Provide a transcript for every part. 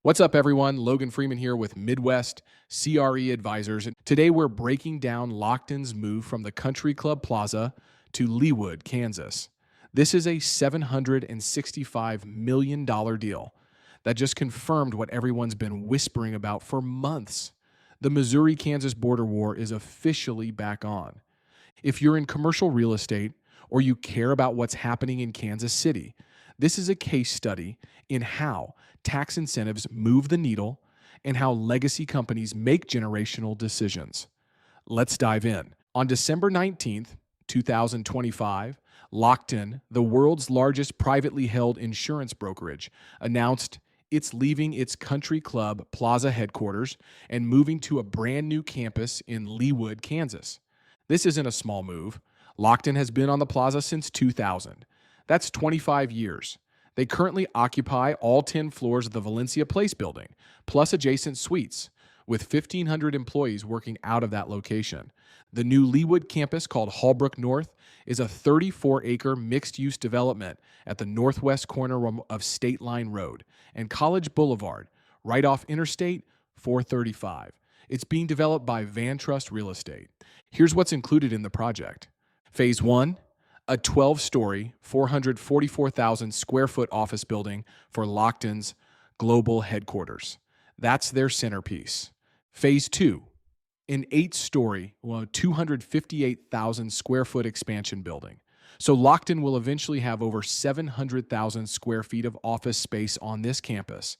What's up, everyone? Logan Freeman here with Midwest CRE Advisors. And today we're breaking down Lockton's move from the Country Club Plaza to Leawood, Kansas. This is a $765 million deal that just confirmed what everyone's been whispering about for months. The Missouri-Kansas border war is officially back on. If you're in commercial real estate or you care about what's happening in Kansas City, this is a case study in how tax incentives move the needle and how legacy companies make generational decisions. Let's dive in. On December 19th, 2025, Lockton, the world's largest privately held insurance brokerage, announced it's leaving its Country Club Plaza headquarters and moving to a brand new campus in Leawood, Kansas. This isn't a small move. Lockton has been on the plaza since 2000. That's 25 years. They currently occupy all 10 floors of the Valencia Place building, plus adjacent suites, with 1,500 employees working out of that location. The new Leawood campus, called Hallbrook North, is a 34-acre mixed-use development at the northwest corner of State Line Road and College Boulevard, right off Interstate 435. It's being developed by Van Trust Real Estate. Here's what's included in the project. Phase 1, a 12-story, 444,000 square foot office building for Lockton's global headquarters. That's their centerpiece. Phase 2, an 8-story, 258,000 square foot expansion building. So Lockton will eventually have over 700,000 square feet of office space on this campus.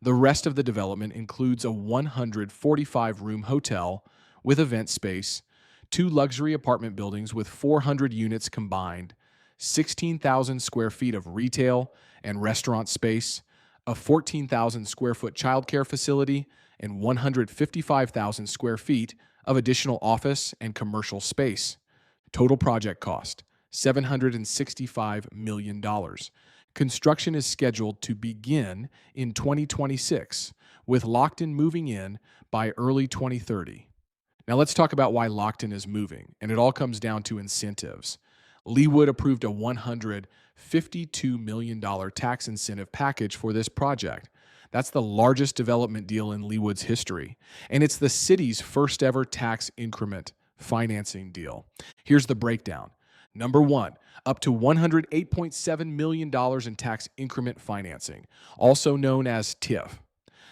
The rest of the development includes a 145-room hotel with event space, 2 luxury apartment buildings with 400 units combined, 16,000 square feet of retail and restaurant space, a 14,000 square foot childcare facility, and 155,000 square feet of additional office and commercial space. Total project cost, $765 million. Construction is scheduled to begin in 2026, with Lockton moving in by early 2030. Now let's talk about why Lockton is moving, and it all comes down to incentives. Leawood approved a $152 million tax incentive package for this project. That's the largest development deal in Leawood's history, and it's the city's first ever tax increment financing deal. Here's the breakdown. Number 1, up to $108.7 million in tax increment financing, also known as TIF.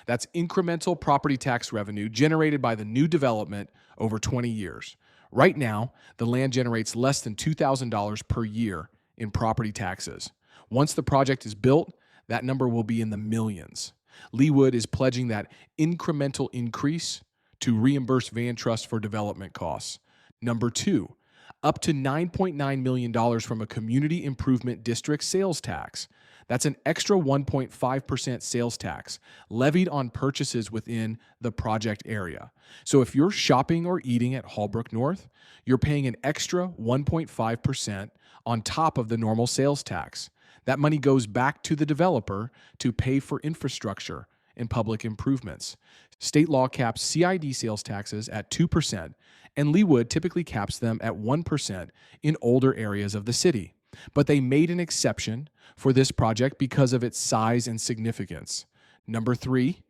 That's incremental property tax revenue generated by the new development over 20 years. Right now, the land generates less than $2,000 per year in property taxes. Once the project is built, that number will be in the millions. Leawood is pledging that incremental increase to reimburse Van Trust for development costs. Number 2, up to $9.9 million from a community improvement district sales tax. That's an extra 1.5% sales tax levied on purchases within the project area. So if you're shopping or eating at Hallbrook North, you're paying an extra 1.5% on top of the normal sales tax. That money goes back to the developer to pay for infrastructure and public improvements. State law caps CID sales taxes at 2%, and Leawood typically caps them at 1% in older areas of the city. But they made an exception for this project because of its size and significance. Number 3,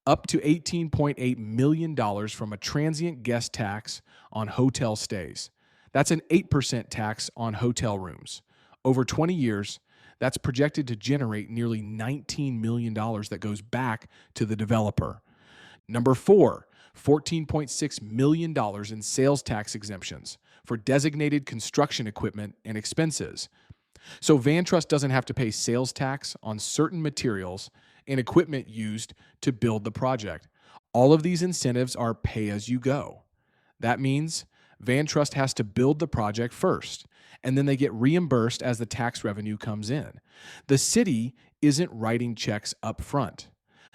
up to $18.8 million from a transient guest tax on hotel stays. That's an 8% tax on hotel rooms. Over 20 years, that's projected to generate nearly $19 million that goes back to the developer. Number 4, $14.6 million in sales tax exemptions for designated construction equipment and expenses. So Van Trust doesn't have to pay sales tax on certain materials and equipment used to build the project. All of these incentives are pay-as-you-go. That means Van Trust has to build the project first, and then they get reimbursed as the tax revenue comes in. The city isn't writing checks up front.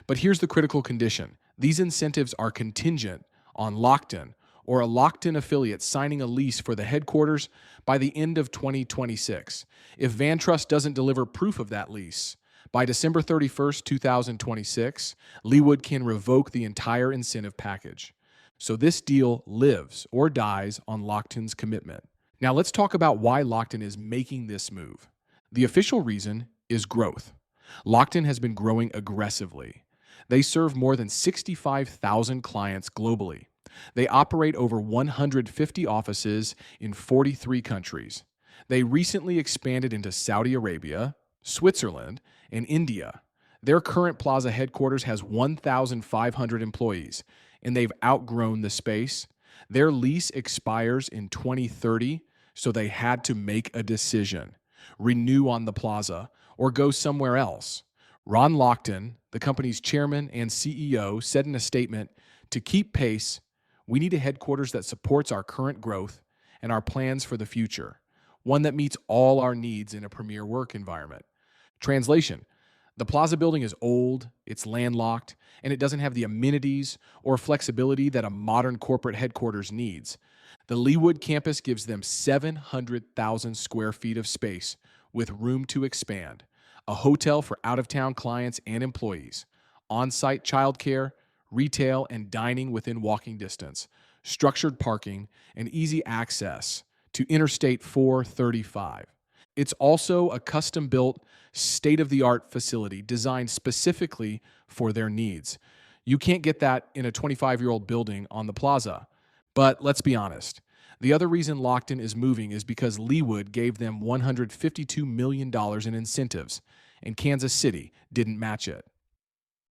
But here's the critical condition. These incentives are contingent on Lockton or a Lockton affiliate signing a lease for the headquarters by the end of 2026. If Van Trust doesn't deliver proof of that lease by December 31st, 2026, Leawood can revoke the entire incentive package. So this deal lives or dies on Lockton's commitment. Now let's talk about why Lockton is making this move. The official reason is growth. Lockton has been growing aggressively. They serve more than 65,000 clients globally. They operate over 150 offices in 43 countries. They recently expanded into Saudi Arabia, Switzerland, and India. Their current plaza headquarters has 1,500 employees, and they've outgrown the space. Their lease expires in 2030, so they had to make a decision: renew on the plaza or go somewhere else. Ron Lockton, the company's chairman and CEO, said in a statement, "To keep pace, we need a headquarters that supports our current growth and our plans for the future, one that meets all our needs in a premier work environment." Translation: the plaza building is old, it's landlocked, and it doesn't have the amenities or flexibility that a modern corporate headquarters needs. The Leawood campus gives them 700,000 square feet of space with room to expand, a hotel for out-of-town clients and employees, on-site childcare, retail and dining within walking distance, structured parking, and easy access to Interstate 435. It's also a custom-built, state-of-the-art facility designed specifically for their needs. You can't get that in a 25-year-old building on the plaza. But let's be honest. The other reason Lockton is moving is because Leawood gave them $152 million in incentives, and Kansas City didn't match it.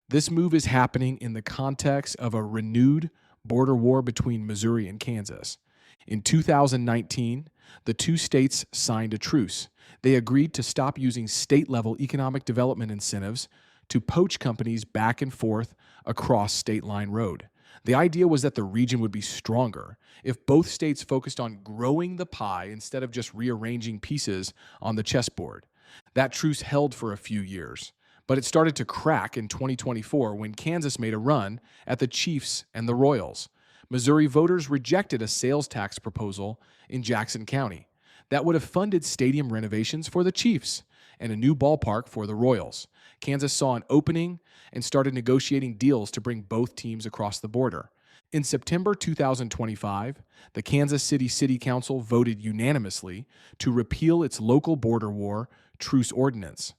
This move is happening in the context of a renewed border war between Missouri and Kansas. In 2019, the two states signed a truce. They agreed to stop using state-level economic development incentives to poach companies back and forth across State Line Road. The idea was that the region would be stronger if both states focused on growing the pie instead of just rearranging pieces on the chessboard. That truce held for a few years, but it started to crack in 2024 when Kansas made a run at the Chiefs and the Royals. Missouri voters rejected a sales tax proposal in Jackson County that would have funded stadium renovations for the Chiefs and a new ballpark for the Royals. Kansas saw an opening and started negotiating deals to bring both teams across the border. In September 2025, the Kansas City City Council voted unanimously to repeal its local border war truce ordinance.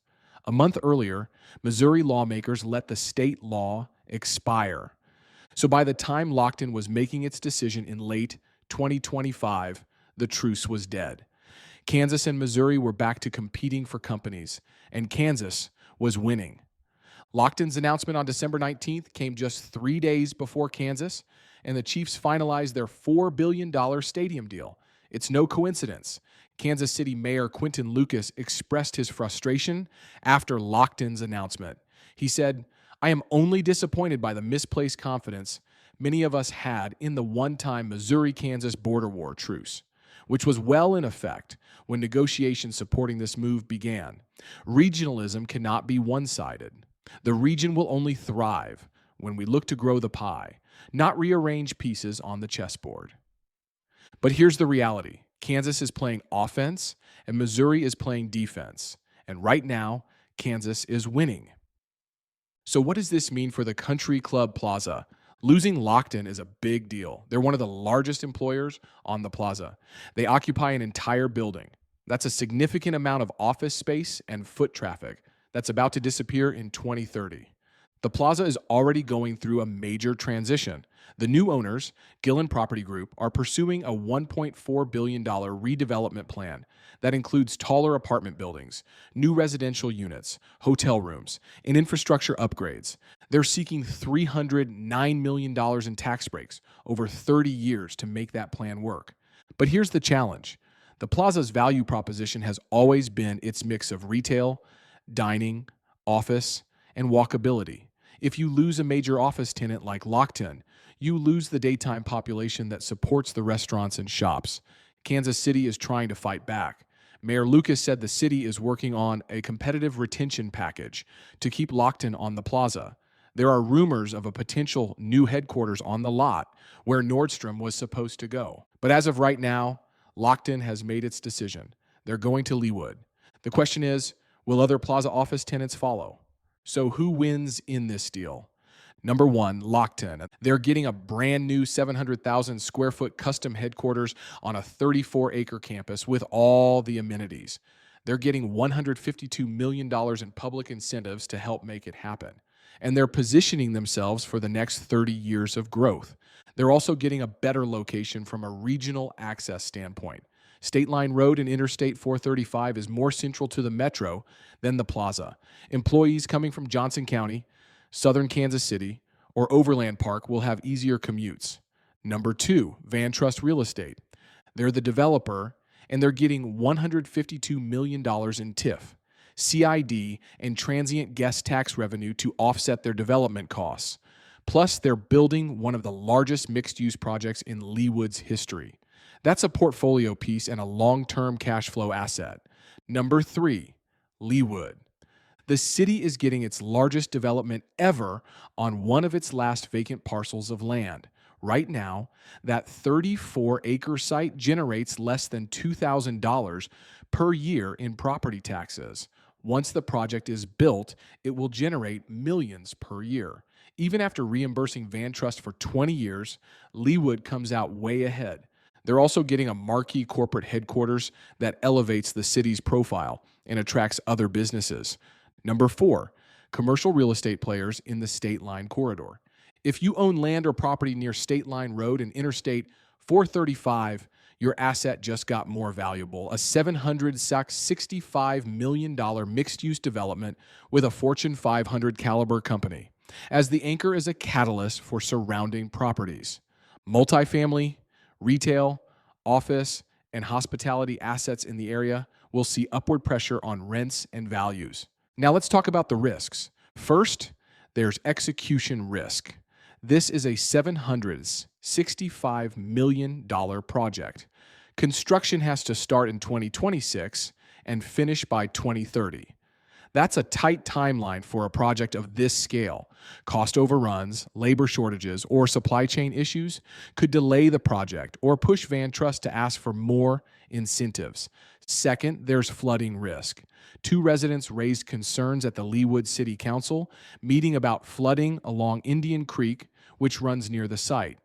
A month earlier, Missouri lawmakers let the state law expire. So by the time Lockton was making its decision in late 2025, the truce was dead. Kansas and Missouri were back to competing for companies, and Kansas was winning. Lockton's announcement on December 19th came just 3 days before Kansas, and the Chiefs finalized their $4 billion stadium deal. It's no coincidence. Kansas City Mayor Quinton Lucas expressed his frustration after Lockton's announcement. He said, "I am only disappointed by the misplaced confidence many of us had in the one-time Missouri-Kansas border war truce, which was well in effect when negotiations supporting this move began. Regionalism cannot be one-sided. The region will only thrive when we look to grow the pie, not rearrange pieces on the chessboard." But here's the reality. Kansas is playing offense, and Missouri is playing defense. And right now, Kansas is winning. So what does this mean for the Country Club Plaza? Losing Lockton is a big deal. They're one of the largest employers on the plaza. They occupy an entire building. That's a significant amount of office space and foot traffic that's about to disappear in 2030. The plaza is already going through a major transition. The new owners, Gillen Property Group, are pursuing a $1.4 billion redevelopment plan that includes taller apartment buildings, new residential units, hotel rooms, and infrastructure upgrades. They're seeking $309 million in tax breaks over 30 years to make that plan work. But here's the challenge. The plaza's value proposition has always been its mix of retail, dining, office, and walkability. If you lose a major office tenant like Lockton, you lose the daytime population that supports the restaurants and shops. Kansas City is trying to fight back. Mayor Lucas said the city is working on a competitive retention package to keep Lockton on the plaza. There are rumors of a potential new headquarters on the lot where Nordstrom was supposed to go. But as of right now, Lockton has made its decision. They're going to Leawood. The question is, will other plaza office tenants follow? So who wins in this deal? Number one, Lockton. They're getting a brand new 700,000 square foot custom headquarters on a 34-acre campus with all the amenities. They're getting $152 million in public incentives to help make it happen. and they're positioning themselves for the next 30 years of growth. They're also getting a better location from a regional access standpoint. State Line Road and Interstate 435 is more central to the metro than the plaza. Employees coming from Johnson County, southern Kansas City, or Overland Park will have easier commutes. Number 2, Van Trust Real Estate. They're the developer, and they're getting $152 million in TIF, CID, and transient guest tax revenue to offset their development costs. Plus, they're building one of the largest mixed-use projects in Leawood's history. That's a portfolio piece and a long-term cash flow asset. Number 3, Leawood. The city is getting its largest development ever on one of its last vacant parcels of land. Right now, that 34-acre site generates less than $2,000 per year in property taxes. Once the project is built, it will generate millions per year. Even after reimbursing Van Trust for 20 years, Leawood comes out way ahead. They're also getting a marquee corporate headquarters that elevates the city's profile and attracts other businesses. Number 4, commercial real estate players in the State Line corridor. If you own land or property near State Line Road and Interstate 435, your asset just got more valuable. A $765 million mixed-use development with a Fortune 500 caliber company, as the anchor is a catalyst for surrounding properties. Multifamily, retail, office, and hospitality assets in the area will see upward pressure on rents and values. Now let's talk about the risks. First, there's execution risk. This is a $765 million project. Construction has to start in 2026 and finish by 2030. That's a tight timeline for a project of this scale. Cost overruns, labor shortages, or supply chain issues could delay the project or push Van Trust to ask for more incentives. Second, there's flooding risk. 2 residents raised concerns at the Leawood City Council meeting about flooding along Indian Creek, which runs near the site.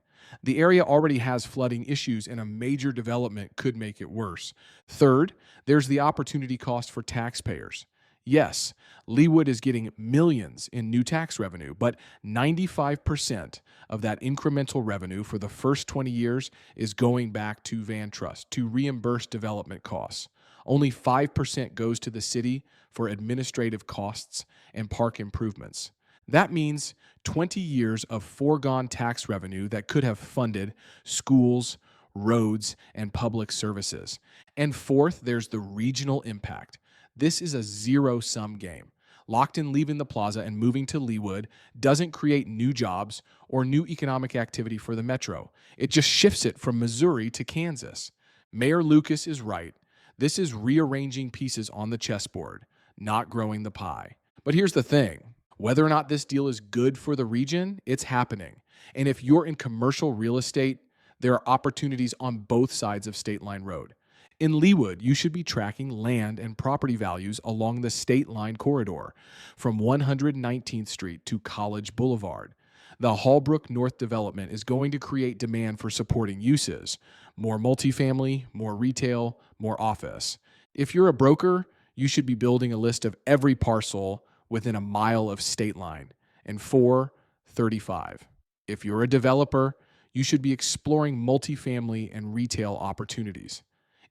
The area already has flooding issues, and a major development could make it worse. Third, there's the opportunity cost for taxpayers. Yes, Leawood is getting millions in new tax revenue, but 95% of that incremental revenue for the first 20 years is going back to Van Trust to reimburse development costs. Only 5% goes to the city for administrative costs and park improvements. That means 20 years of foregone tax revenue that could have funded schools, roads, and public services. And fourth, there's the regional impact. This is a zero-sum game. Lockton leaving the plaza and moving to Leawood doesn't create new jobs or new economic activity for the metro. It just shifts it from Missouri to Kansas. Mayor Lucas is right. This is rearranging pieces on the chessboard, not growing the pie. But here's the thing. Whether or not this deal is good for the region, it's happening. And if you're in commercial real estate, there are opportunities on both sides of State Line Road. In Leawood, you should be tracking land and property values along the State Line corridor from 119th Street to College Boulevard. The Hallbrook North development is going to create demand for supporting uses, more multifamily, more retail, more office. If you're a broker, you should be building a list of every parcel within a mile of State Line and 435. If you're a developer, you should be exploring multifamily and retail opportunities.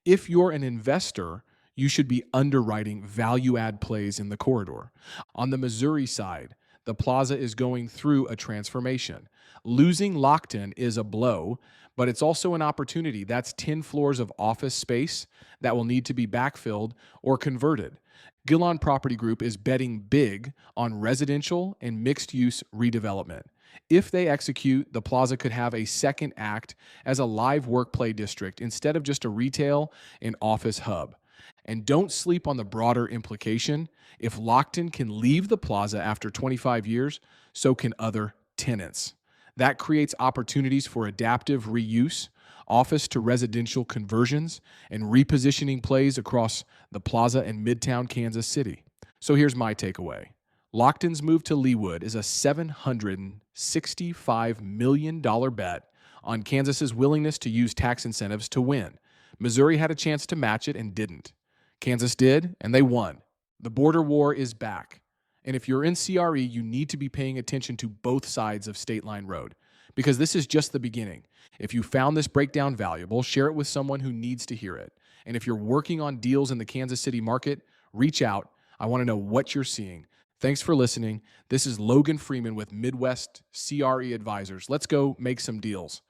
If you're an investor, you should be underwriting value-add plays in the corridor. On the Missouri side, the plaza is going through a transformation. Losing Lockton is a blow, but it's also an opportunity. That's 10 floors of office space that will need to be backfilled or converted. Gillon Property Group is betting big on residential and mixed-use redevelopment. If they execute, the plaza could have a second act as a live work-play district instead of just a retail and office hub. And don't sleep on the broader implication. If Lockton can leave the plaza after 25 years, so can other tenants. That creates opportunities for adaptive reuse, office to residential conversions, and repositioning plays across the plaza in Midtown Kansas City. So here's my takeaway. Lockton's move to Leawood is a $765 million bet on Kansas's willingness to use tax incentives to win. Missouri had a chance to match it and didn't. Kansas did, and they won. The border war is back, And if you're in CRE, you need to be paying attention to both sides of State Line Road because this is just the beginning. If you found this breakdown valuable, share it with someone who needs to hear it. And if you're working on deals in the Kansas City market, reach out. I want to know what you're seeing. Thanks for listening. This is Logan Freeman with Midwest CRE Advisors. Let's go make some deals.